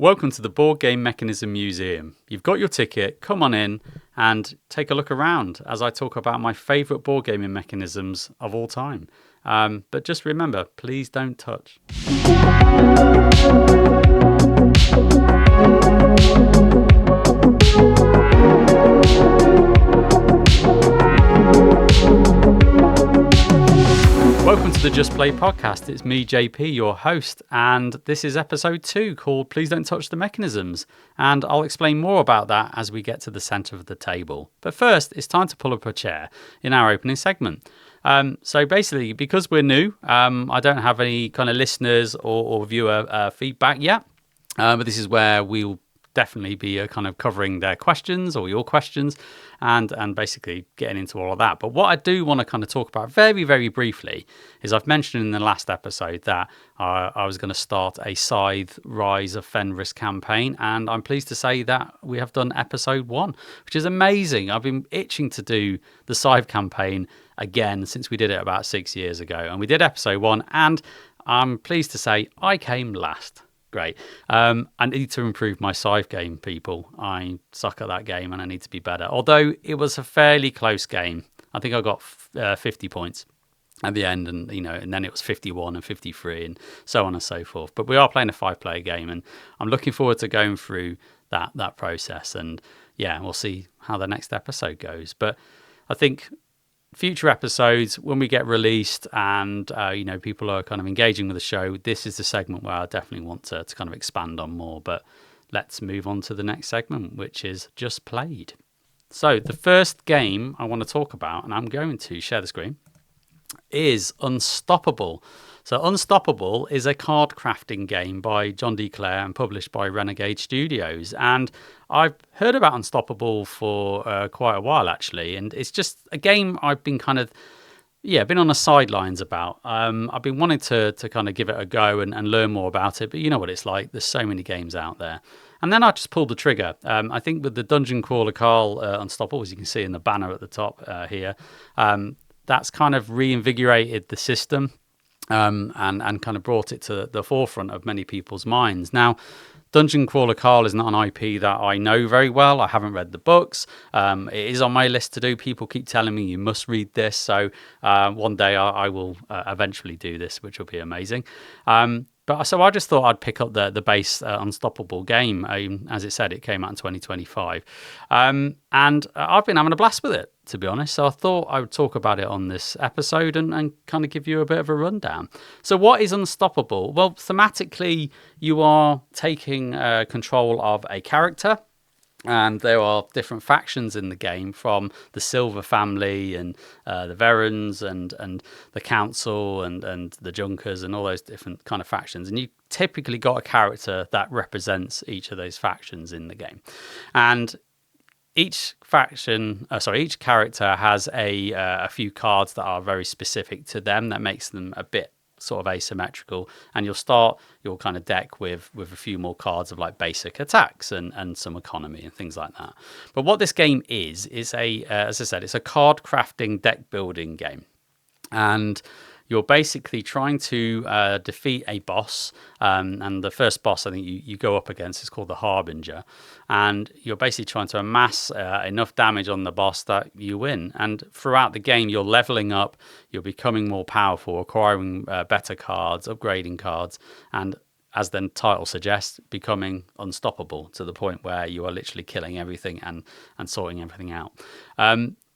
Welcome to the Board Game Mechanism Museum. You've got your ticket, come on in and take a look around as I talk about my favourite board gaming mechanisms of all time. But just remember, please don't touch. Welcome to the Just Play podcast. It's me, JP, your host, and this is episode 2 called Please Don't Touch the Mechanisms. And I'll explain more about that as we get to the centre of the table. But first, it's time to pull up a chair in our opening segment. So basically, because we're new, I don't have any kind of listeners or viewer feedback yet. But this is where we'll definitely be kind of covering their questions or your questions and basically getting into all of that. But what I do want to kind of talk about very, very briefly is I've mentioned in the last episode that I was going to start a Scythe Rise of Fenris campaign, and I'm pleased to say that we have done episode 1, which is amazing. I've been itching to do the Scythe campaign again since we did it about 6 years ago, and we did episode 1, and I'm pleased to say I came last. Great. I need to improve my Scythe game, people. I suck at that game and I need to be better. Although it was a fairly close game. I think I got 50 points at the end, and then it was 51 and 53 and so on and so forth. But we are playing a 5-player game, and I'm looking forward to going through that process. And yeah, we'll see how the next episode goes. But I think future episodes, when we get released and people are kind of engaging with the show, this is the segment where I definitely want to kind of expand on more. But let's move on to the next segment, which is Just Played. So the first game I want to talk about, and I'm going to share the screen, is Unstoppable. So Unstoppable is a card crafting game by John D. Clare and published by Renegade Studios. And I've heard about Unstoppable for quite a while, actually. And it's just a game I've been kind of, been on the sidelines about. I've been wanting to kind of give it a go and learn more about it. But you know what it's like. There's so many games out there. And then I just pulled the trigger. I think with the Dungeon Crawler Carl Unstoppable, as you can see in the banner at the top here, that's kind of reinvigorated the system. And kind of brought it to the forefront of many people's minds. Now, Dungeon Crawler Carl is not an IP that I know very well. I haven't read the books. It is on my list to do. People keep telling me you must read this. So one day I will eventually do this, which will be amazing. So I just thought I'd pick up the base Unstoppable game. As it said, it came out in 2025. And I've been having a blast with it, to be honest. So I thought I would talk about it on this episode and kind of give you a bit of a rundown. So what is Unstoppable? Well, thematically, you are taking control of a character. And there are different factions in the game, from the Silver family and the Verons and the Council and the Junkers and all those different kind of factions. And you typically got a character that represents each of those factions in the game. And each character has a few cards that are very specific to them that makes them a bit sort of asymmetrical, and you'll start your kind of deck with a few more cards of like basic attacks and some economy and things like that. But what this game is a as I said, it's a card crafting deck building game, and you're basically trying to defeat a boss, and the first boss I think you go up against is called the Harbinger, and you're basically trying to amass enough damage on the boss that you win. And throughout the game, you're leveling up, you're becoming more powerful, acquiring better cards, upgrading cards, and as the title suggests, becoming unstoppable to the point where you are literally killing everything and sorting everything out.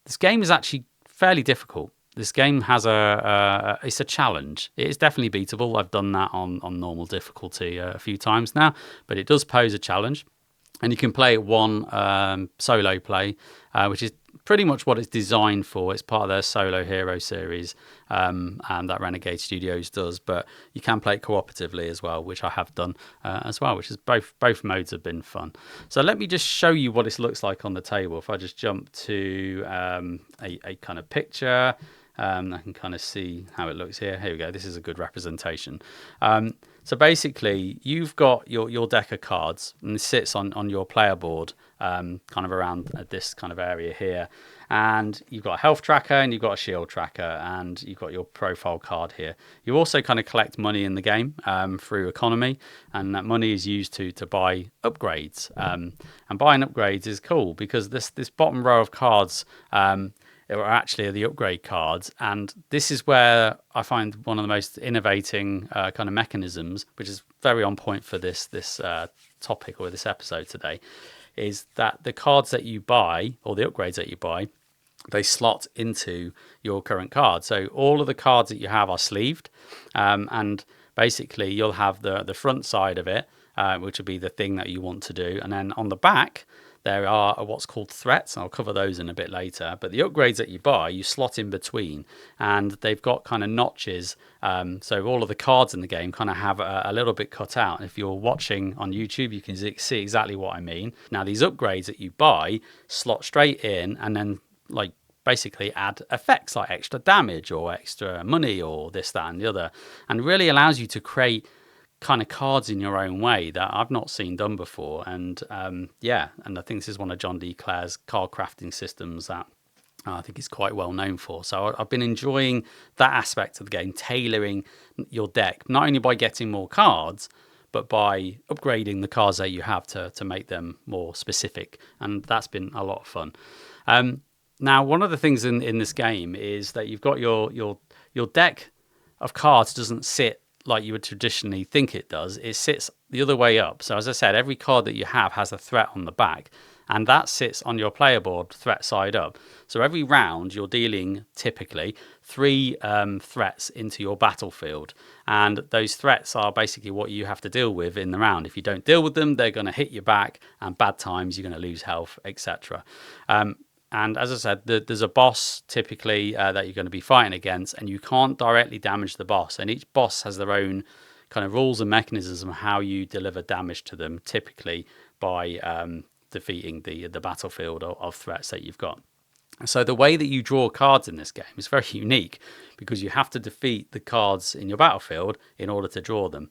This game is actually fairly difficult. This game has it's a challenge. It is definitely beatable. I've done that on normal difficulty a few times now, but it does pose a challenge. And you can play it one solo play, which is pretty much what it's designed for. It's part of their Solo Hero series, and that Renegade Studios does. But you can play it cooperatively as well, which I have done as well, which is both modes have been fun. So let me just show you what it looks like on the table. If I just jump to a kind of picture, I can kind of see how it looks here. Here we go. This is a good representation. So basically, you've got your deck of cards, and it sits on your player board, kind of around this kind of area here. And you've got a health tracker, and you've got a shield tracker, and you've got your profile card here. You also kind of collect money in the game through economy, and that money is used to buy upgrades. And buying upgrades is cool because this bottom row of cards are actually the upgrade cards, and this is where I find one of the most innovating kind of mechanisms, which is very on point for this topic or this episode today, is that the cards that you buy or the upgrades that you buy, they slot into your current card. So all of the cards that you have are sleeved, and basically you'll have the front side of it, which will be the thing that you want to do, and then on the back there are what's called threats. I'll cover those in a bit later. But the upgrades that you buy, you slot in between, and they've got kind of notches. So all of the cards in the game kind of have a little bit cut out. If you're watching on YouTube, you can see exactly what I mean. Now, these upgrades that you buy slot straight in, and then like basically add effects like extra damage or extra money or this, that, and the other, and really allows you to create kind of cards in your own way that I've not seen done before. And and I think this is one of John D. Clare's card crafting systems that I think is quite well known for. So I've been enjoying that aspect of the game, tailoring your deck, not only by getting more cards, but by upgrading the cards that you have to make them more specific. And that's been a lot of fun. Now, one of the things in this game is that you've got your deck of cards doesn't sit like you would traditionally think it does. It sits the other way up. So as I said, every card that you have has a threat on the back, and that sits on your player board threat side up. So every round you're dealing typically 3 threats into your battlefield, and those threats are basically what you have to deal with in the round. If you don't deal with them, they're going to hit you back, and bad times you're going to lose health, etc. And as I said, there's a boss typically that you're going to be fighting against, and you can't directly damage the boss. And each boss has their own kind of rules and mechanisms of how you deliver damage to them, typically by defeating the battlefield of threats that you've got. So the way that you draw cards in this game is very unique because you have to defeat the cards in your battlefield in order to draw them,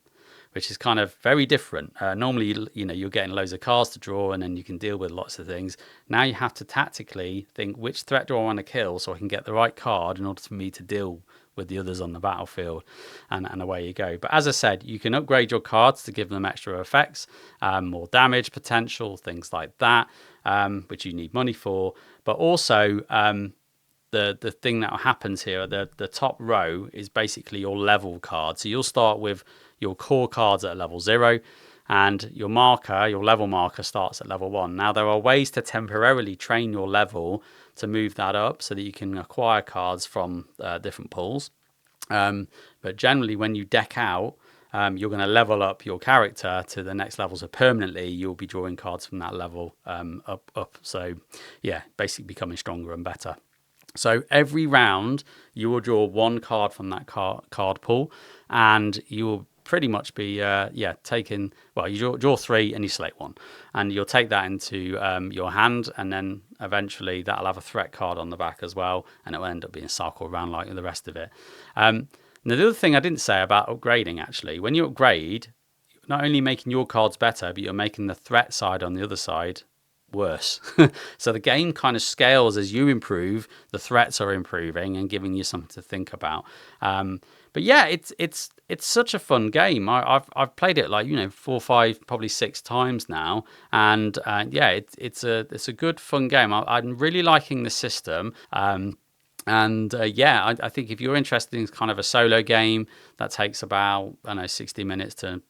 which is kind of very different. Normally, you're getting loads of cards to draw and then you can deal with lots of things. Now you have to tactically think which threat do I want to kill so I can get the right card in order for me to deal with the others on the battlefield, and away you go. But as I said, you can upgrade your cards to give them extra effects, more damage potential, things like that, which you need money for. But also, the thing that happens here, the top row is basically your level card. So you'll start with your core cards at level 0, and your level marker starts at level 1. Now there are ways to temporarily train your level to move that up so that you can acquire cards from different pools. But generally when you deck out, you're going to level up your character to the next level. So permanently you'll be drawing cards from that level up. So yeah, basically becoming stronger and better. So every round you will draw 1 card from that card pool, and you will pretty much be taking, well, you draw 3 and you select 1, and you'll take that into your hand, and then eventually that'll have a threat card on the back as well, and it'll end up being circled around like the rest of it. Now the other thing I didn't say about upgrading, actually, when you upgrade, you're not only making your cards better, but you're making the threat side on the other side worse. So the game kind of scales as you improve. The threats are improving and giving you something to think about. But yeah, it's such a fun game. I've played it like 4, 5, probably 6 times now, and it's a good fun game. I'm really liking the system. I think if you're interested in kind of a solo game that takes about 60 minutes to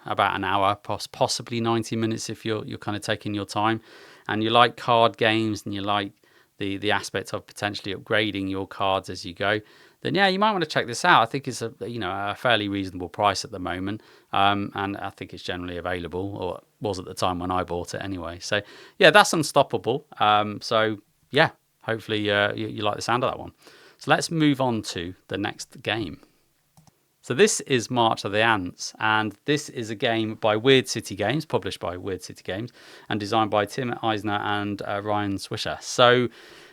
about an hour, possibly 90 minutes if you're kind of taking your time, and you like card games and you like the aspect of potentially upgrading your cards as you go, then yeah, you might want to check this out. I think it's a fairly reasonable price at the moment, and I think it's generally available, or was at the time when I bought it anyway. So yeah, that's Unstoppable. So yeah, hopefully you like the sound of that one. So let's move on to the next game. So this is March of the Ants, and this is a game by Weird City Games, published by Weird City Games, and designed by Tim Eisner and Ryan Swisher. So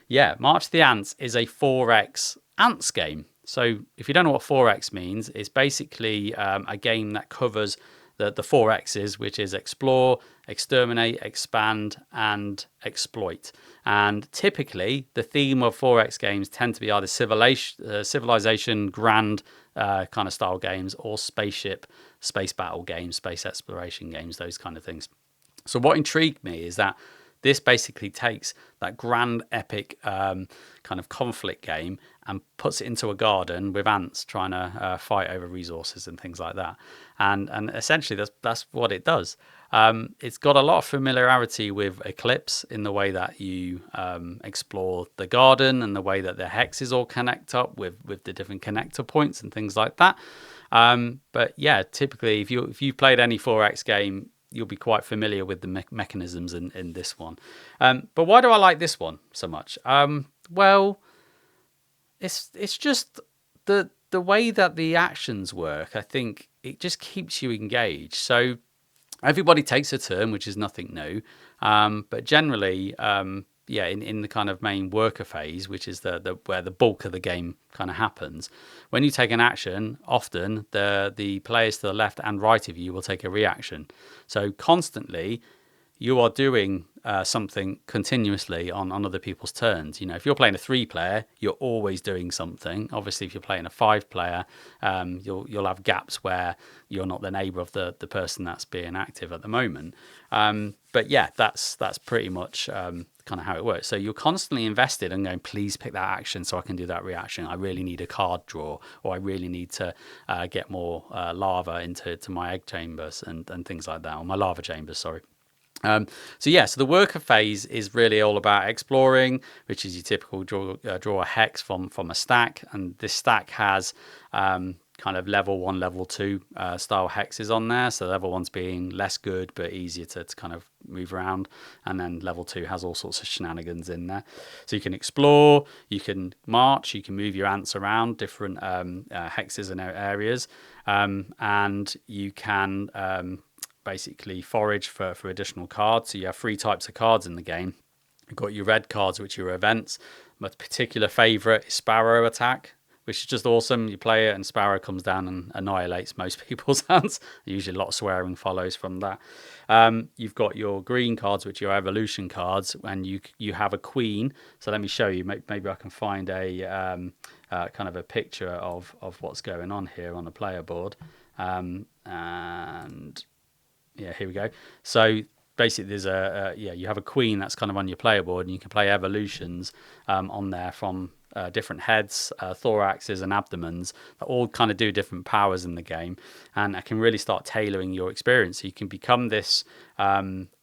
yeah, March of the Ants is a 4X ants game. So if you don't know what 4X means, it's basically a game that covers the 4Xs, which is explore, exterminate, expand, and exploit. And typically, the theme of 4X games tend to be either civilization, grand kind of style games, or spaceship, space battle games, space exploration games, those kind of things. So what intrigued me is that this basically takes that grand epic kind of conflict game and puts it into a garden with ants trying to fight over resources and things like that. And essentially that's what it does. It's got a lot of familiarity with Eclipse in the way that you explore the garden and the way that the hexes all connect up with the different connector points and things like that. But yeah, typically if you've played any 4X game, you'll be quite familiar with the mechanisms in this one. But why do I like this one so much? Well, it's just the way that the actions work. I think it just keeps you engaged. So everybody takes a turn, which is nothing new. But generally, in the kind of main worker phase, which is the where the bulk of the game kind of happens, when you take an action, often the players to the left and right of you will take a reaction. So constantly, you are doing something continuously on other people's turns. You know, if you're playing a 3-player, you're always doing something. Obviously, if you're playing a 5-player, you'll have gaps where you're not the neighbour of the person that's being active at the moment. But yeah, that's pretty much kind of how it works. So you're constantly invested and going, please pick that action so I can do that reaction. I really need a card draw, or I really need to get more lava into my egg chambers and things like that, or my lava chambers, sorry. So the worker phase is really all about exploring, which is your typical draw a hex from a stack, and this stack has kind of level 1, level 2 style hexes on there. So level 1's being less good but easier to kind of move around, and then level 2 has all sorts of shenanigans in there. So you can explore, you can march, you can move your ants around different hexes and areas, and you can basically forage for additional cards. So you have 3 types of cards in the game. You've got your red cards, which are events. My particular favourite is Sparrow Attack, which is just awesome. You play it and Sparrow comes down and annihilates most people's hands. Usually a lot of swearing follows from that. You've got your green cards, which are your evolution cards, and you have a queen. So let me show you. Maybe I can find a kind of a picture of what's going on here on the player board. And yeah, here we go. So basically there's you have a queen that's kind of on your player board, and you can play evolutions on there from different heads, thoraxes and abdomens that all kind of do different powers in the game, and it can really start tailoring your experience. So you can become this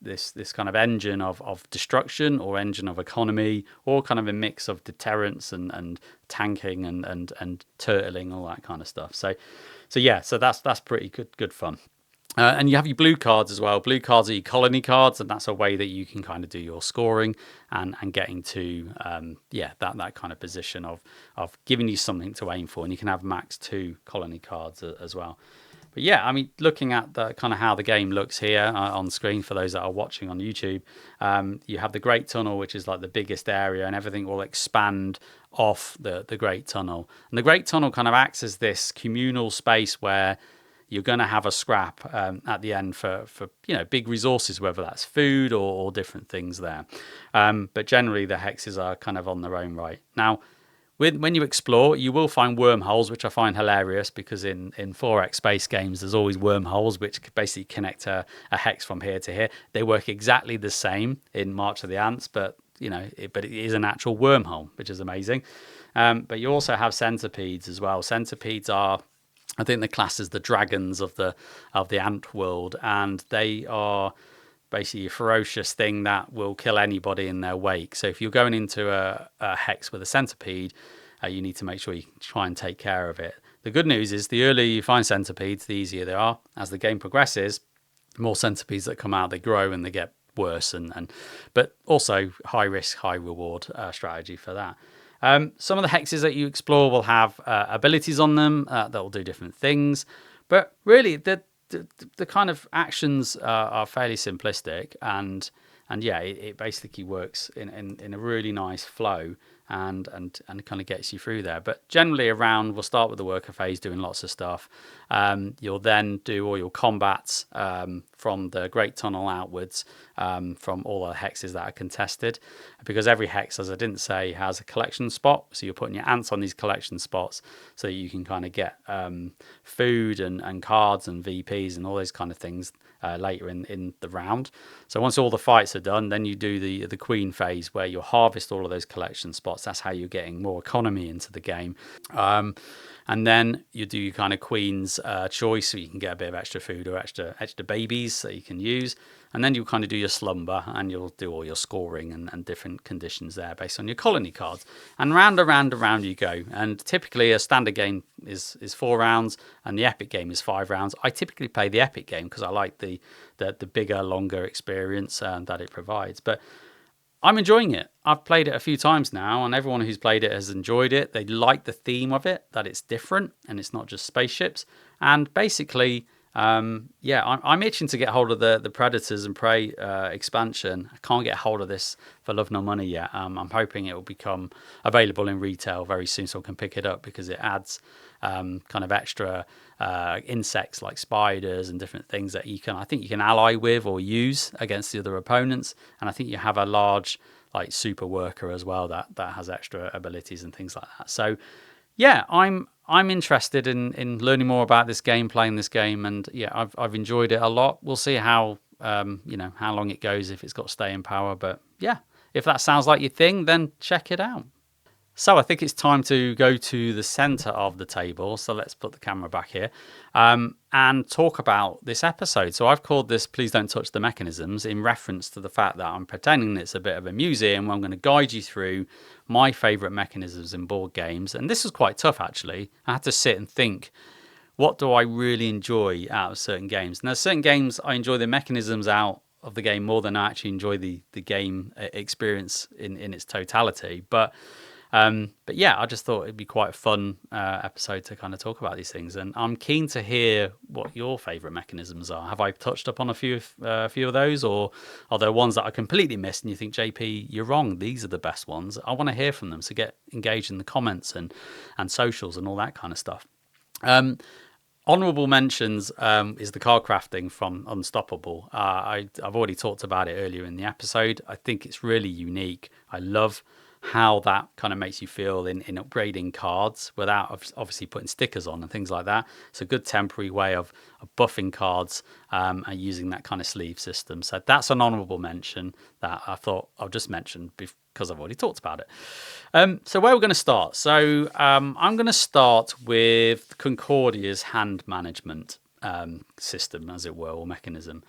this kind of engine of destruction, or engine of economy, or kind of a mix of deterrence and tanking and turtling, all that kind of stuff. So that's pretty good fun. And you have your blue cards as well. Blue cards are your colony cards, and that's a way that you can kind of do your scoring and getting to that kind of position of giving you something to aim for. And you can have max 2 colony cards as well. But yeah, I mean, looking at the kind of how the game looks here on screen for those that are watching on YouTube, you have the Great Tunnel, which is like the biggest area, and everything will expand off the Great Tunnel. And the Great Tunnel kind of acts as this communal space where you're going to have a scrap at the end for big resources, whether that's food or different things there. But generally, the hexes are kind of on their own right. Now, when you explore, you will find wormholes, which I find hilarious, because in 4X space games, there's always wormholes, which basically connect a hex from here to here. They work exactly the same in March of the Ants, but it is an actual wormhole, which is amazing. But you also have centipedes as well. Centipedes are, I think, the class as the dragons of the ant world, and they are basically a ferocious thing that will kill anybody in their wake. So if you're going into a hex with a centipede, you need to make sure you try and take care of it. The good news is the earlier you find centipedes, the easier they are. As the game progresses, the more centipedes that come out, they grow and they get worse, but also high risk, high reward strategy for that. Some of the hexes that you explore will have abilities on them that will do different things, but really the kind of actions are fairly simplistic, and it basically works in a really nice flow. and kind of gets you through there. But generally a round will start with the worker phase, doing lots of stuff. You'll then do all your combats from the Great Tunnel outwards, from all the hexes that are contested, because every hex, as I didn't say, has a collection spot. So you're putting your ants on these collection spots so that you can kind of get food and cards and VPs and all those kind of things later in the round. So once all the fights are done, then you do the queen phase, where you'll harvest all of those collection spots. That's how you're getting more economy into the game. And then you do your kind of queen's choice, so you can get a bit of extra food or extra babies that you can use. And then you'll kind of do your slumber, and you'll do all your scoring and different conditions there based on your colony cards. And round and round you go. And typically a standard game is 4 rounds, and the epic game is 5 rounds. I typically play the epic game because I like the bigger, longer experience that it provides. But I'm enjoying it. I've played it a few times now, and everyone who's played it has enjoyed it. They like the theme of it, that it's different and it's not just spaceships. And basically, I'm itching to get hold of the Predators and Prey expansion. I can't get hold of this for love nor money yet. I'm hoping it will become available in retail very soon, so I can pick it up, because it adds kind of extra insects like spiders and different things that I think you can ally with or use against the other opponents. And I think you have a large like super worker as well that has extra abilities and things like that. So yeah, I'm interested in learning more about this game, playing this game, and yeah, I've enjoyed it a lot. We'll see how how long it goes, if it's got staying power. But yeah, if that sounds like your thing, then check it out. So I think it's time to go to the center of the table. So let's put the camera back here and talk about this episode. So I've called this Please Don't Touch the Mechanisms, in reference to the fact that I'm pretending it's a bit of a museum where I'm going to guide you through my favorite mechanisms in board games. And this was quite tough, actually. I had to sit and think, what do I really enjoy out of certain games? And there's certain games I enjoy the mechanisms out of the game more than I actually enjoy the game experience in its totality. But yeah, I just thought it'd be quite a fun episode to kind of talk about these things, and I'm keen to hear what your favourite mechanisms are. Have I touched upon a few of those, or are there ones that I completely missed and you think, JP, you're wrong, these are the best ones? I want to hear from them, so get engaged in the comments and socials and all that kind of stuff. Honourable mentions is the card crafting from Unstoppable. I've already talked about it earlier in the episode. I think it's really unique. I love how that kind of makes you feel in upgrading cards without obviously putting stickers on and things like that. It's a good temporary way of buffing cards and using that kind of sleeve system. So that's an honourable mention that I thought I'll just mention because I've already talked about it. So where we're going to start. So I'm going to start with Concordia's hand management system, as it were, or mechanism.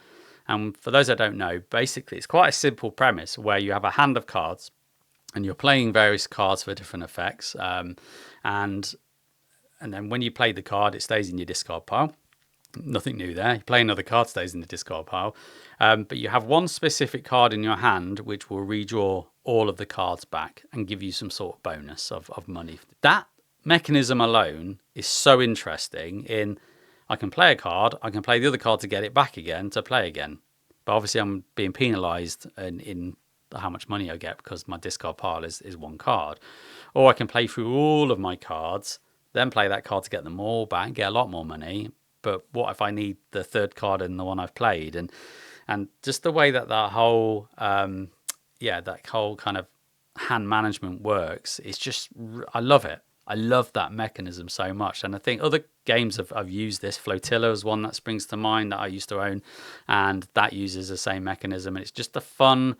And for those that don't know, basically it's quite a simple premise where you have a hand of cards, and you're playing various cards for different effects. And then when you play the card, it stays in your discard pile. Nothing new there. You play another card, stays in the discard pile. But you have one specific card in your hand which will redraw all of the cards back and give you some sort of bonus of money. That mechanism alone is so interesting in, I can play a card, I can play the other card to get it back again, to play again. But obviously I'm being penalised in how much money I get because my discard pile is one card. Or I can play through all of my cards, then play that card to get them all back, get a lot more money. But what if I need the third card in the one I've played? And just the way that whole that whole kind of hand management works, it's just, I love it. I love that mechanism so much. And I think other games have used this. Flotilla is one that springs to mind that I used to own, and that uses the same mechanism. And it's just a fun,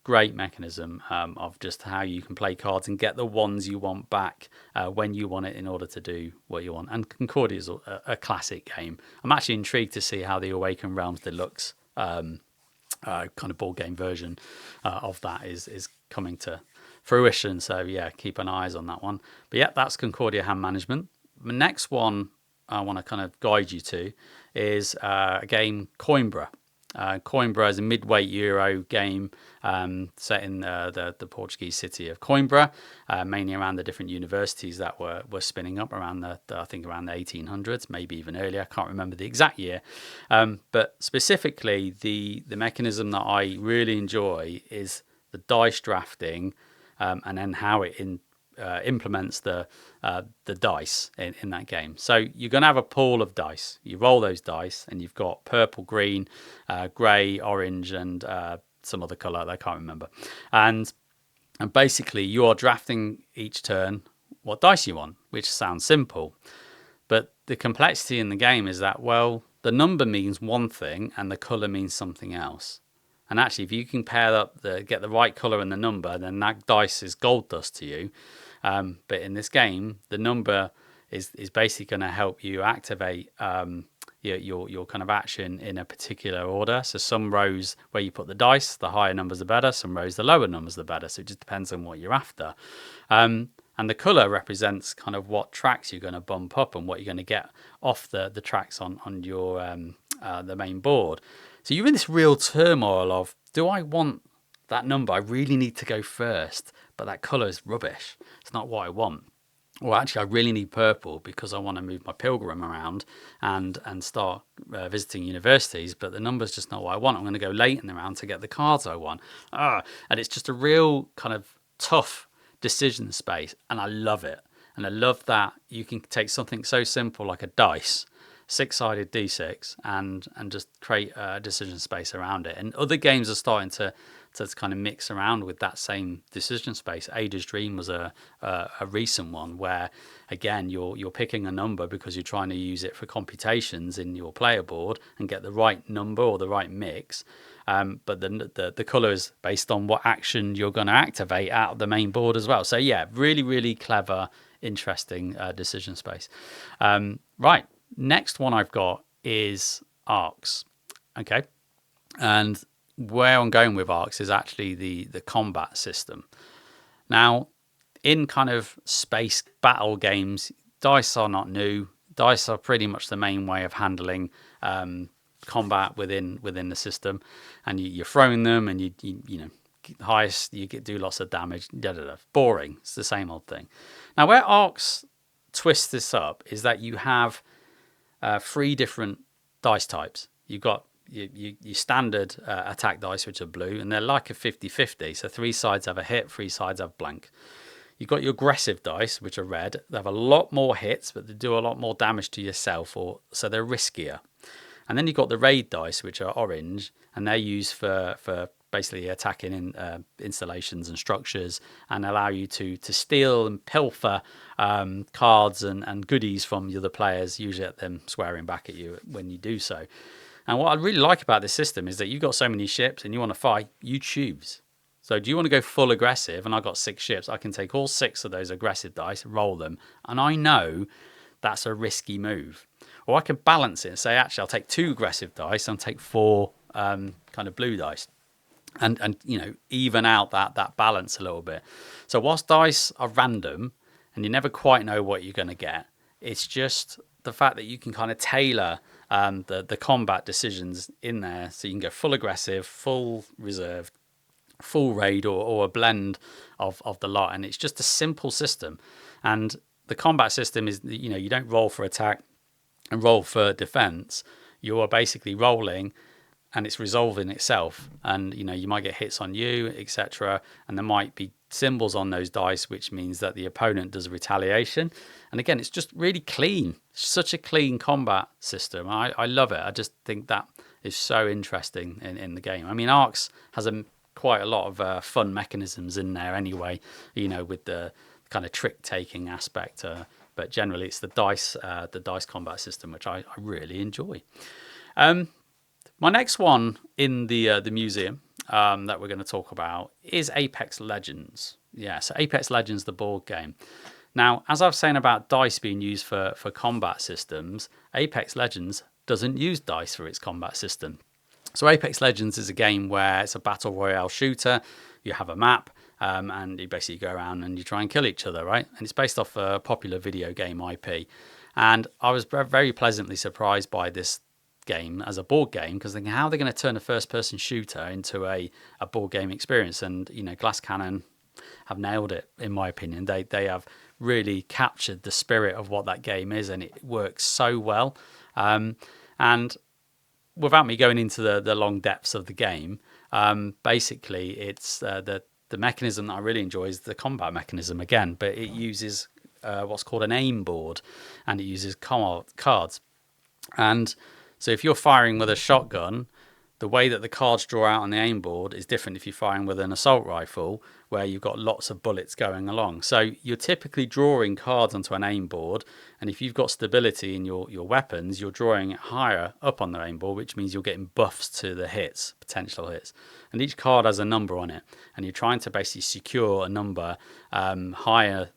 great mechanism of just how you can play cards and get the ones you want back when you want it in order to do what you want. And Concordia is a classic game. I'm actually intrigued to see how the Awakened Realms Deluxe kind of board game version of that is coming to fruition. So yeah, keep an eye on that one. But yeah, that's Concordia hand management. The next one I want to kind of guide you to is a game, Coimbra. Coimbra is a mid-weight Euro game set in the Portuguese city of Coimbra, mainly around the different universities that were spinning up around I think around the 1800s, maybe even earlier. I can't remember the exact year. But specifically, the mechanism that I really enjoy is the dice drafting, and then how it implements the dice in that game. So you're going to have a pool of dice. You roll those dice, and you've got purple, green, grey, orange, and some other colour that I can't remember. And basically, you are drafting each turn what dice you want, which sounds simple. But the complexity in the game is that, well, the number means one thing and the colour means something else. And actually, if you can pair up get the right colour and the number, then that dice is gold dust to you. But in this game, the number is basically going to help you activate your kind of action in a particular order. So some rows where you put the dice, the higher numbers the better. Some rows, the lower numbers the better. So it just depends on what you're after. And the colour represents kind of what tracks you're going to bump up and what you're going to get off the tracks on your the main board. So you're in this real turmoil of, do I want that number? I really need to go first, but that colour is rubbish. It's not what I want. Or actually, I really need purple because I want to move my pilgrim around and start visiting universities, but the number's just not what I want. I'm going to go late in the round to get the cards I want. And it's just a real kind of tough decision space, and I love it. And I love that you can take something so simple like a dice, 6-sided D6, and just create a decision space around it. And other games are starting to kind of mix around with that same decision space. Ada's Dream was a recent one where, again, you're picking a number because you're trying to use it for computations in your player board and get the right number or the right mix. But the colour is based on what action you're going to activate out of the main board as well. So yeah, really, really clever, interesting decision space. Right. Next one I've got is arcs. Okay. And where I'm going with arcs is actually the combat system. Now, in kind of space battle games, dice are not new. Dice are pretty much the main way of handling combat within the system, and you're throwing them, and you know, highest you do lots of damage. Boring. It's the same old thing. Now, where arcs twist this up is that you have 3 different dice types. You've got your standard attack dice, which are blue, and they're like a 50-50. So 3 sides have a hit, 3 sides have blank. You've got your aggressive dice, which are red. They have a lot more hits, but they do a lot more damage to yourself, so they're riskier. And then you've got the raid dice, which are orange, and they're used for basically attacking in installations and structures, and allow you to steal and pilfer cards and goodies from the other players, usually at them swearing back at you when you do so. And what I really like about this system is that you've got so many ships and you want to fight, you choose. So do you want to go full aggressive? And I've got 6 ships. I can take all 6 of those aggressive dice, roll them, and I know that's a risky move. Or I can balance it and say, actually, I'll take 2 aggressive dice and take 4 kind of blue dice. And you know, even out that balance a little bit. So whilst dice are random and you never quite know what you're going to get, it's just the fact that you can kind of tailor the combat decisions in there, so you can go full aggressive, full reserved, full raid, or a blend of the lot. And it's just a simple system. And the combat system is, you know, you don't roll for attack and roll for defense. You are basically rolling, and it's resolving itself. And you know, you might get hits on you, etc. And there might be symbols on those dice, which means that the opponent does a retaliation. And again, it's just really clean. It's such a clean combat system. I love it. I just think that is so interesting in the game. I mean, Arcs has quite a lot of fun mechanisms in there anyway, you know, with the kind of trick-taking aspect. But generally, it's the dice combat system, which I really enjoy. My next one in the museum that we're going to talk about is Apex Legends. Yeah, so Apex Legends, the board game. Now, as I was saying about dice being used for combat systems, Apex Legends doesn't use dice for its combat system. So Apex Legends is a game where it's a battle royale shooter. You have a map, and you basically go around and you try and kill each other, right? And it's based off a popular video game IP. And I was very pleasantly surprised by this game as a board game, because thinking, how are they going to turn a first-person shooter into a board game experience? And you know, Glass Cannon have nailed it, in my opinion. They have really captured the spirit of what that game is, and it works so well. And without me going into the long depths of the game, basically it's the the mechanism that I really enjoy is the combat mechanism again, but it uses what's called an aim board, and it uses cards. And so if you're firing with a shotgun, the way that the cards draw out on the aim board is different if you're firing with an assault rifle, where you've got lots of bullets going along. So you're typically drawing cards onto an aim board, and if you've got stability in your weapons, you're drawing it higher up on the aim board, which means you're getting buffs to the hits, potential hits. And each card has a number on it, and you're trying to basically secure a number higher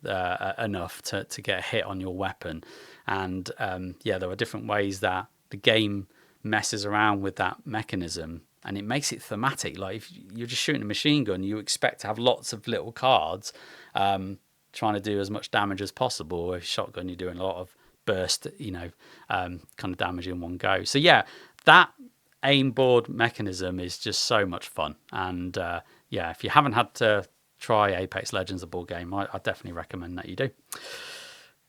enough to get a hit on your weapon. And there are different ways that the game messes around with that mechanism, and it makes it thematic. Like if you're just shooting a machine gun, you expect to have lots of little cards trying to do as much damage as possible. With shotgun, you're doing a lot of burst, kind of damage in one go. So yeah, that aim board mechanism is just so much fun. And if you haven't had to try Apex Legends, a board game, I definitely recommend that you do.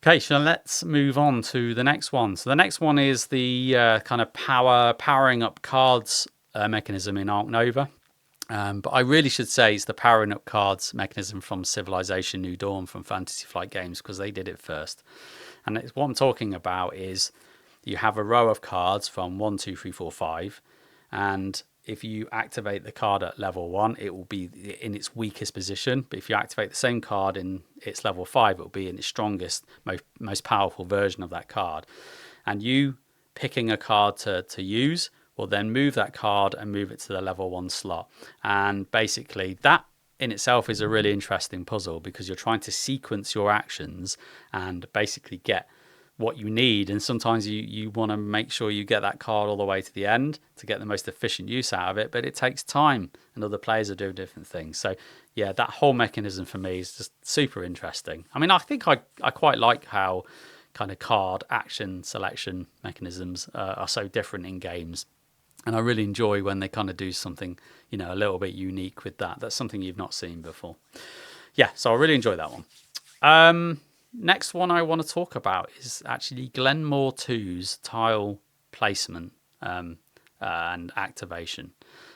Okay, so let's move on to the next one. So the next one is the kind of powering up cards mechanism in Ark Nova. But I really should say it's the powering up cards mechanism from Civilization New Dawn from Fantasy Flight Games, because they did it first. And what I'm talking about is you have a row of cards from 1, 2, 3, 4, 5, and if you activate the card at level 1, it will be in its weakest position. But if you activate the same card in its level 5, it will be in its strongest, most powerful version of that card. And you picking a card to use will then move that card and move it to the level 1 slot. And basically that in itself is a really interesting puzzle, because you're trying to sequence your actions and basically get what you need, and sometimes you want to make sure you get that card all the way to the end to get the most efficient use out of it, but it takes time and other players are doing different things. So yeah, that whole mechanism for me is just super interesting. I mean, I think I quite like how kind of card action selection mechanisms are so different in games, and I really enjoy when they kind of do something a little bit unique with that. That's something you've not seen before. Yeah, so I really enjoy that one. Next one I want to talk about is actually Glen 2's tile placement and activation.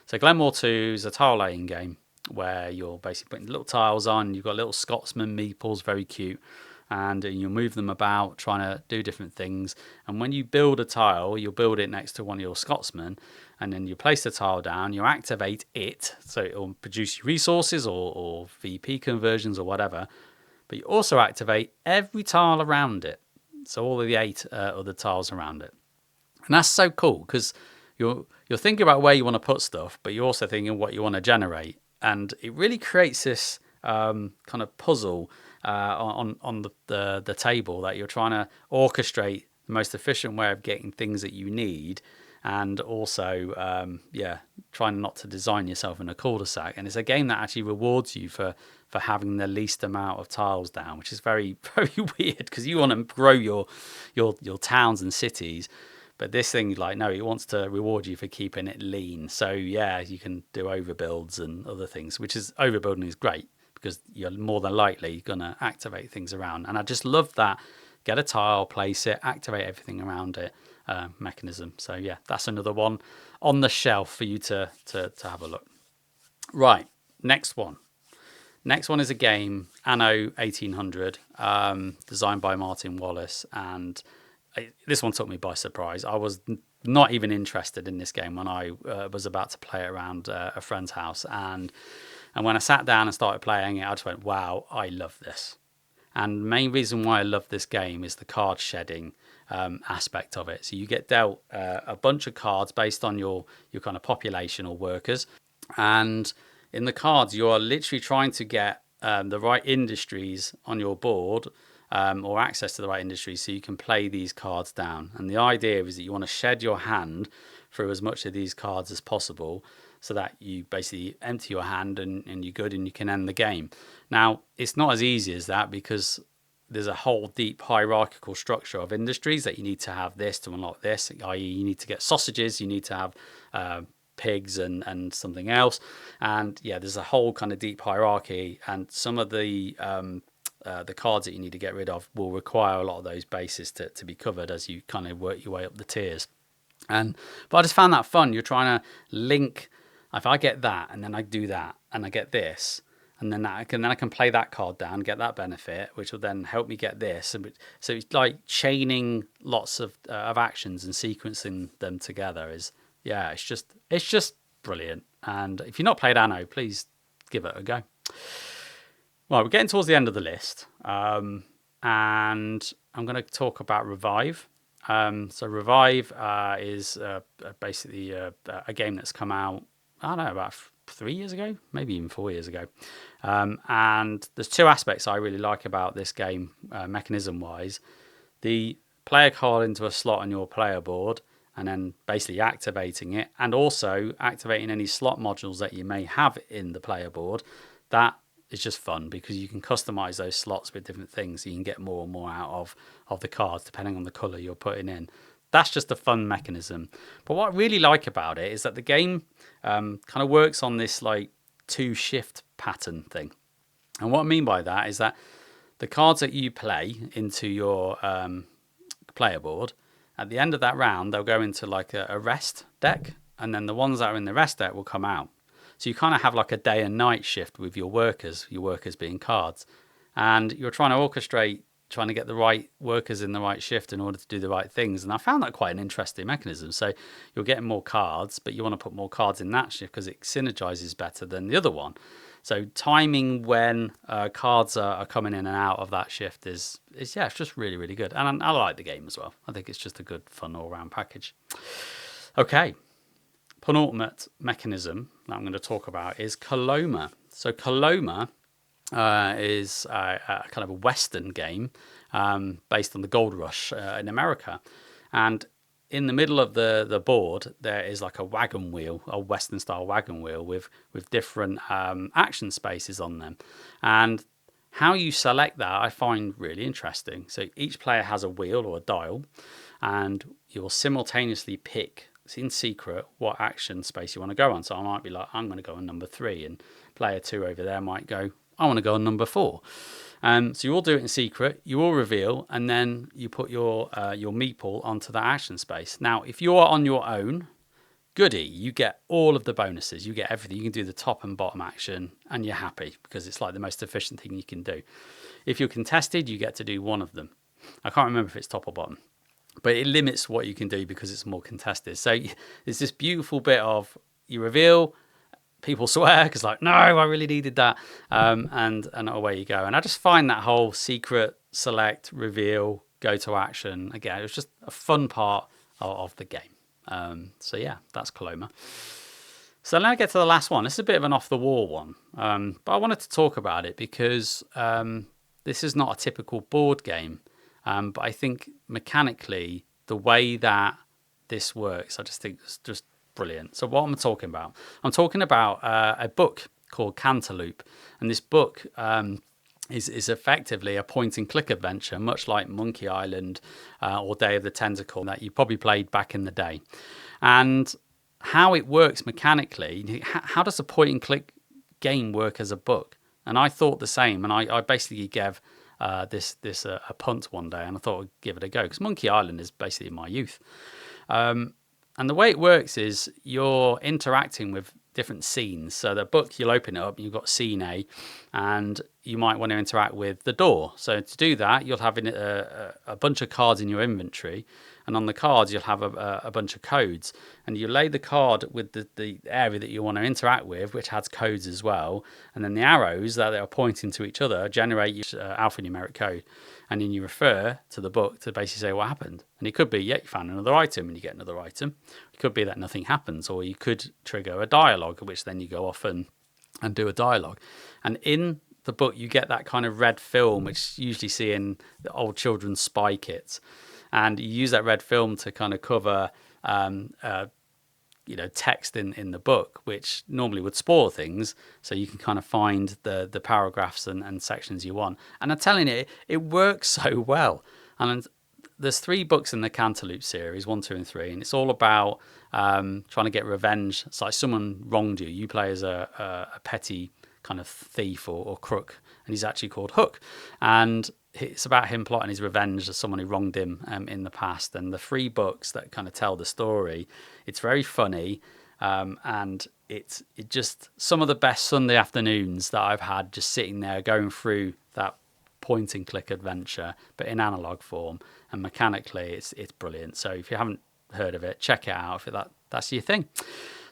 So Glen 2 is a tile laying game where you're basically putting little tiles on. You've got little Scotsman meeples, very cute, and you move them about, trying to do different things. And when you build a tile, you'll build it next to one of your Scotsmen, and then you place the tile down, you activate it, so it'll produce resources or VP conversions or whatever. But you also activate every tile around it, so all of the 8 other tiles around it. And that's so cool, because you're thinking about where you want to put stuff, but you're also thinking what you want to generate. And it really creates this kind of puzzle on the table that you're trying to orchestrate the most efficient way of getting things that you need, and also trying not to design yourself in a cul-de-sac. And it's a game that actually rewards you for having the least amount of tiles down, which is very, very weird, because you want to grow your towns and cities, but this thing, no, it wants to reward you for keeping it lean. So yeah, you can do overbuilds and other things, which is, overbuilding is great because you're more than likely going to activate things around. And I just love that. Get a tile, place it, activate everything around it mechanism. So yeah, that's another one on the shelf for you to have a look. Right, next one. Next one is a game, Anno 1800, designed by Martin Wallace, and this one took me by surprise. I was not even interested in this game when I was about to play it around a friend's house, and when I sat down and started playing it, I just went, wow, I love this. And the main reason why I love this game is the card shedding aspect of it. So you get dealt a bunch of cards based on your kind of population or workers, and in the cards, you are literally trying to get the right industries on your board, or access to the right industries, so you can play these cards down. And the idea is that you want to shed your hand through as much of these cards as possible, so that you basically empty your hand and you're good and you can end the game. Now, it's not as easy as that, because there's a whole deep hierarchical structure of industries that you need to have this to unlock this, i.e. you need to get sausages, you need to have pigs and something else, and yeah, there's a whole kind of deep hierarchy, and some of the cards that you need to get rid of will require a lot of those bases to be covered as you kind of work your way up the tiers. But I just found that fun. You're trying to link, if I get that and then I do that and I get this, and then I can play that card down, get that benefit, which will then help me get this. And so it's like chaining lots of actions and sequencing them together. It's just brilliant. And if you've not played Anno, please give it a go. Right, we're getting towards the end of the list, and I'm going to talk about Revive. So Revive is basically a game that's come out, I don't know, about 3 years ago, maybe even 4 years ago. And there's two aspects I really like about this game, mechanism-wise. The play a card into a slot on your player board, and then basically activating it, and also activating any slot modules that you may have in the player board. That is just fun because you can customize those slots with different things, so you can get more and more out of the cards depending on the color you're putting in. That's just a fun mechanism. But what I really like about it is that the game kind of works on this like 2-shift pattern thing. And what I mean by that is that the cards that you play into your player board, at the end of that round, they'll go into like a rest deck, and then the ones that are in the rest deck will come out. So you kind of have like a day and night shift with your workers being cards. And you're trying to orchestrate, trying to get the right workers in the right shift in order to do the right things. And I found that quite an interesting mechanism. So you're getting more cards, but you want to put more cards in that shift because it synergizes better than the other one. So timing when cards are coming in and out of that shift is it's just really, really good. And I like the game as well. I think it's just a good, fun all-round package. Okay. Penultimate mechanism that I'm going to talk about is Coloma. So Coloma is a kind of a Western game based on the gold rush in America. And in the middle of the board, there is like a wagon wheel, a Western style wagon wheel with different action spaces on them. And how you select that, I find really interesting. So each player has a wheel or a dial, and you'll simultaneously pick in secret what action space you want to go on. So I might be like, I'm going to go on number 3, and player 2 over there might go, I want to go on number 4. So you all do it in secret, you all reveal, and then you put your meeple onto that action space. Now, if you are on your own, goody, you get all of the bonuses, you get everything. You can do the top and bottom action, and you're happy because it's like the most efficient thing you can do. If you're contested, you get to do one of them. I can't remember if it's top or bottom, but it limits what you can do because it's more contested. So there's this beautiful bit of you reveal, people swear because like, no, I really needed that, and away you go. And I just find that whole secret, select, reveal, go to action, again, it was just a fun part of the game. So yeah, that's Coloma. So now I get to the last one. This is a bit of an off-the-wall one, but I wanted to talk about it because this is not a typical board game. But I think mechanically, the way that this works, I just think it's just brilliant. So what am I talking about? I'm talking about a book called Cantaloop. And this book is effectively a point-and-click adventure, much like Monkey Island or Day of the Tentacle that you probably played back in the day. And how it works mechanically, how does a point-and-click game work as a book? And I thought the same, and I basically gave this a punt one day, and I thought I'd give it a go because Monkey Island is basically my youth. And the way it works is you're interacting with different scenes. So the book, you'll open it up, and you've got scene A, and you might want to interact with the door. So to do that, you'll have a bunch of cards in your inventory, and on the cards you'll have a bunch of codes, and you lay the card with the area that you want to interact with, which has codes as well, and then the arrows that are pointing to each other generate alphanumeric code, and then you refer to the book to basically say what happened. And it could be, yeah, you found another item and you get another item. It could be that nothing happens, or you could trigger a dialogue, which then you go off and do a dialogue. And in the book you get that kind of red film, which you usually see in the old children's spy kits, and you use that red film to kind of cover text in the book, which normally would spoil things, so you can kind of find the paragraphs and sections you want. And I'm telling you, it works so well. And there's 3 books in the Cantaloop series, 1, 2, and 3, and it's all about trying to get revenge. It's like someone wronged you. You play as a petty kind of thief or crook, and he's actually called Hook. And it's about him plotting his revenge as someone who wronged him in the past. And the 3 books that kind of tell the story, it's very funny, and it just some of the best Sunday afternoons that I've had, just sitting there going through that point and click adventure, but in analog form, and mechanically it's brilliant. So if you haven't heard of it, check it out if that's your thing.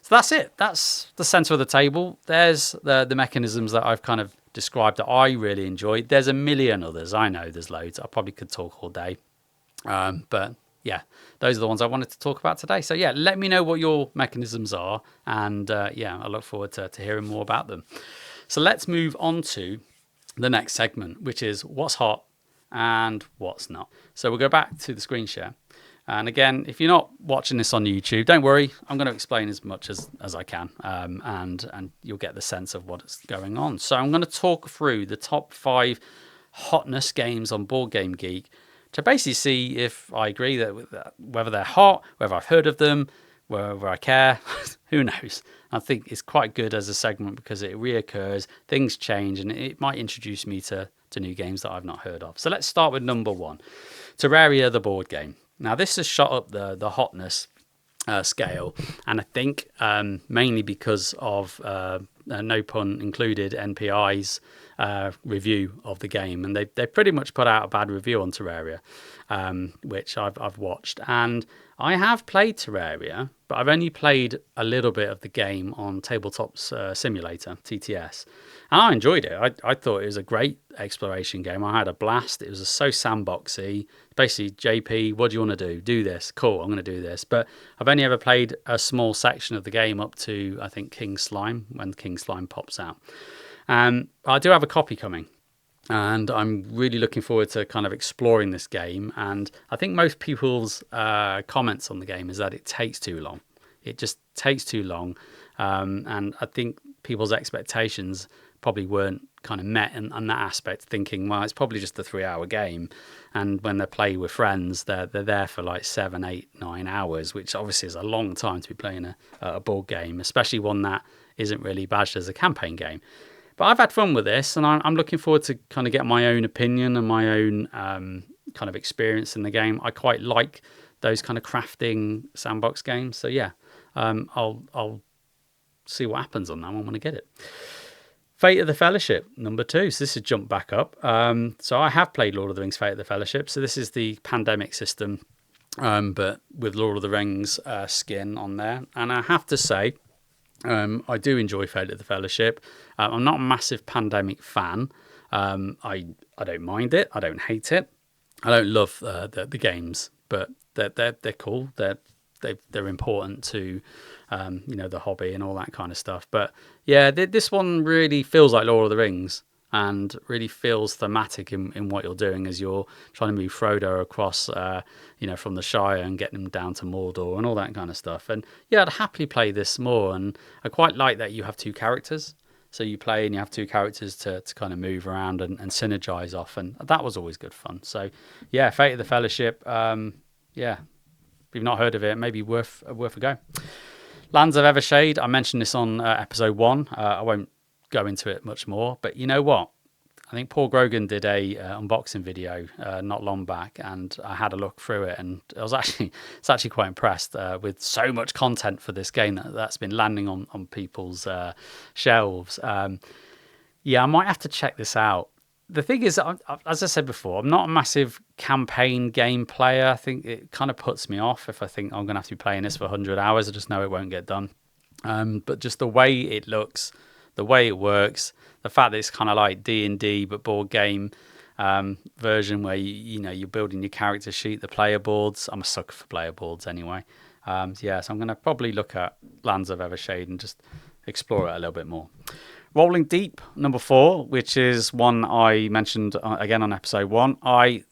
So that's it. That's the center of the table. There's the mechanisms that I've kind of described that I really enjoyed. There's a million others. I know there's loads. I probably could talk all day. But yeah, those are the ones I wanted to talk about today. So yeah, let me know what your mechanisms are. And yeah, I look forward to hearing more about them. So let's move on to the next segment, which is what's hot and what's not. So we'll go back to the screen share. And again, if you're not watching this on YouTube, don't worry. I'm going to explain as much as I can, and you'll get the sense of what's going on. So I'm going to talk through the top 5 hotness games on Board Game Geek to basically see if I agree that whether they're hot, whether I've heard of them, whether I care. Who knows? I think it's quite good as a segment because it reoccurs, things change, and it might introduce me to new games that I've not heard of. So let's start with number 1, Terraria, the board game. Now, this has shot up the hotness scale, and I think mainly because of, no pun included, NPI's review of the game. And they pretty much put out a bad review on Terraria, which I've watched. And I have played Terraria, but I've only played a little bit of the game on Tabletop Simulator, TTS. And I enjoyed it. I thought it was a great exploration game. I had a blast. It was so sandboxy. Basically, JP, what do you want to do? Do this. Cool, I'm going to do this. But I've only ever played a small section of the game up to, I think, King Slime, when King Slime pops out. I do have a copy coming, and I'm really looking forward to kind of exploring this game. And I think most people's comments on the game is that it takes too long. It just takes too long. And I think people's expectations probably weren't kind of met in that aspect, thinking, well, it's probably just a 3-hour game. And when they play with friends, they're there for like 7, 8, 9 hours, which obviously is a long time to be playing a board game, especially one that isn't really badged as a campaign game. But I've had fun with this, and I'm looking forward to kind of get my own opinion and my own kind of experience in the game. I quite like those kind of crafting sandbox games. So yeah, I'll see what happens on that one when I get it. Fate of the Fellowship, number 2. So this has jumped back up. So I have played Lord of the Rings Fate of the Fellowship. So this is the pandemic system, but with Lord of the Rings skin on there. And I have to say, I do enjoy Fate of the Fellowship. I'm not a massive pandemic fan. I don't mind it. I don't hate it. I don't love the games, but they're cool. They're important to the hobby and all that kind of stuff. But yeah, this one really feels like Lord of the Rings, and really feels thematic in what you're doing as you're trying to move Frodo across, from the Shire and getting him down to Mordor and all that kind of stuff. And yeah, I'd happily play this more. And I quite like that you have 2 characters. So you play and you have 2 characters to kind of move around and synergize off. And that was always good fun. So yeah, Fate of the Fellowship, yeah. If you've not heard of it, maybe worth a go. Lands of Evershade, I mentioned this on episode 1. I won't go into it much more, but you know what? I think Paul Grogan did a unboxing video not long back, and I had a look through it, and I was actually quite impressed with so much content for this game that's been landing on people's shelves. Yeah, I might have to check this out. The thing is, as I said before, I'm not a massive campaign game player. I think it kind of puts me off if I think I'm going to have to be playing this for 100 hours. I just know it won't get done. But just the way it looks, the way it works, the fact that it's kind of like D&D but board game version where you're building your character sheet, the player boards. I'm a sucker for player boards anyway. So I'm going to probably look at Lands of Evershade and just explore it a little bit more. Rolling Deep, number 4, which is one I mentioned again on episode 1. I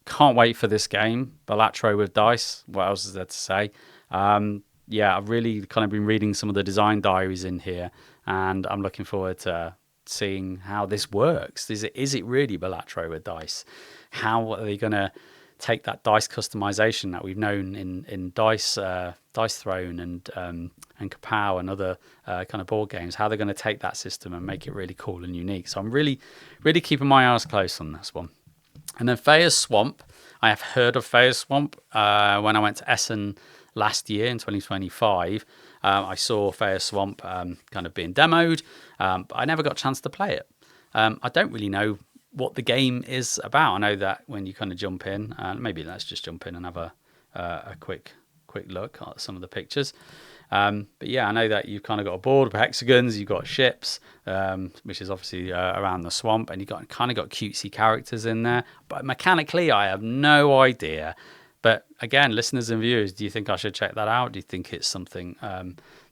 can't wait for this game. Balatro with dice. What else is there to say? I've really kind of been reading some of the design diaries in here, and I'm looking forward to seeing how this works. Is it really Balatro with dice? How are they going to take that dice customization that we've known in Dice Throne and Kapow and other kind of board games? How they're going to take that system and make it really cool and unique. So I'm really, really keeping my eyes closed on this one. And then Feya's Swamp. I have heard of Feya's Swamp when I went to Essen last year in 2025. I saw Feya Swamp kind of being demoed, but I never got a chance to play it. I don't really know what the game is about. I know that when you kind of jump in, maybe let's just jump in and have a quick look at some of the pictures. But yeah, I know that you've kind of got a board with hexagons, you've got ships, which is obviously around the swamp, and you've got kind of got cutesy characters in there. But mechanically, I have no idea. But again, listeners and viewers, do you think I should check that out? Do you think it's something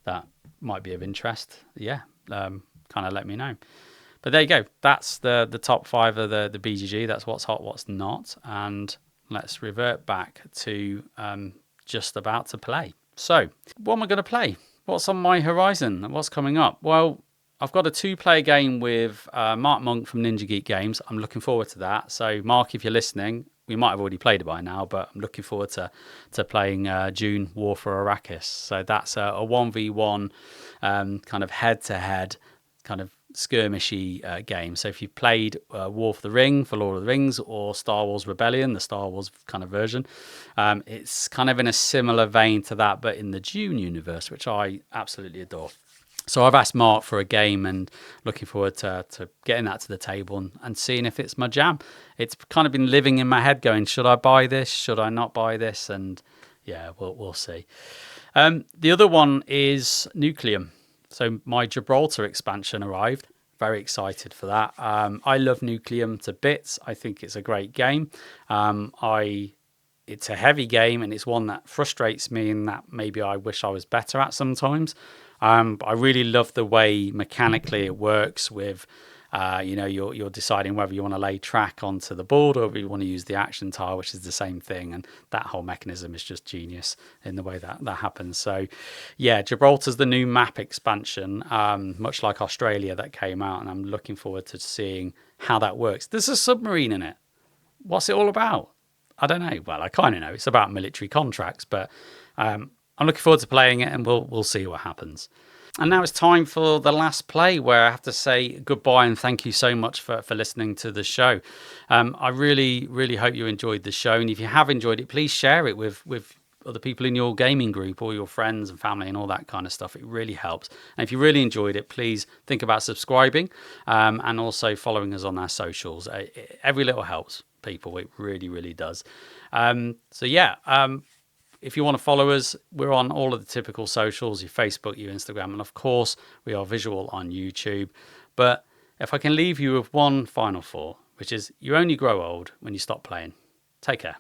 that might be of interest? Yeah, kind of let me know. But there you go. That's the top 5 of the BGG. That's what's hot, what's not. And let's revert back to just about to play. So what am I going to play? What's on my horizon? What's coming up? Well, I've got a 2-player game with Mark Monk from Ninja Geek Games. I'm looking forward to that. So Mark, if you're listening, we might have already played it by now, but I'm looking forward to playing Dune War for Arrakis. So that's a 1v1 kind of head-to-head kind of skirmishy game. So if you played War for the Ring for Lord of the Rings or Star Wars Rebellion, the Star Wars kind of version, it's kind of in a similar vein to that, but in the Dune universe, which I absolutely adore. So I've asked Mark for a game and looking forward to getting that to the table and seeing if it's my jam. It's kind of been living in my head going, should I buy this? Should I not buy this? And yeah, we'll see. The other one is Nucleum. So my Gibraltar expansion arrived. Very excited for that. I love Nucleum to bits. I think it's a great game. It's a heavy game, and it's one that frustrates me in that maybe I wish I was better at sometimes. But I really love the way mechanically it works with, you're deciding whether you want to lay track onto the board or whether you want to use the action tile, which is the same thing. And that whole mechanism is just genius in the way that happens. So yeah, Gibraltar's the new map expansion, much like Australia that came out. And I'm looking forward to seeing how that works. There's a submarine in it. What's it all about? I don't know. Well, I kind of know. It's about military contracts, but I'm looking forward to playing it, and we'll see what happens. And now it's time for the last play, where I have to say goodbye and thank you so much for listening to the show. I really, really hope you enjoyed the show. And if you have enjoyed it, please share it with other people in your gaming group or your friends and family and all that kind of stuff. It really helps. And if you really enjoyed it, please think about subscribing and also following us on our socials. Every little helps, people. It really, really does. If you want to follow us, we're on all of the typical socials, your Facebook, your Instagram, and of course, we are visual on YouTube. But if I can leave you with one final thought, which is you only grow old when you stop playing. Take care.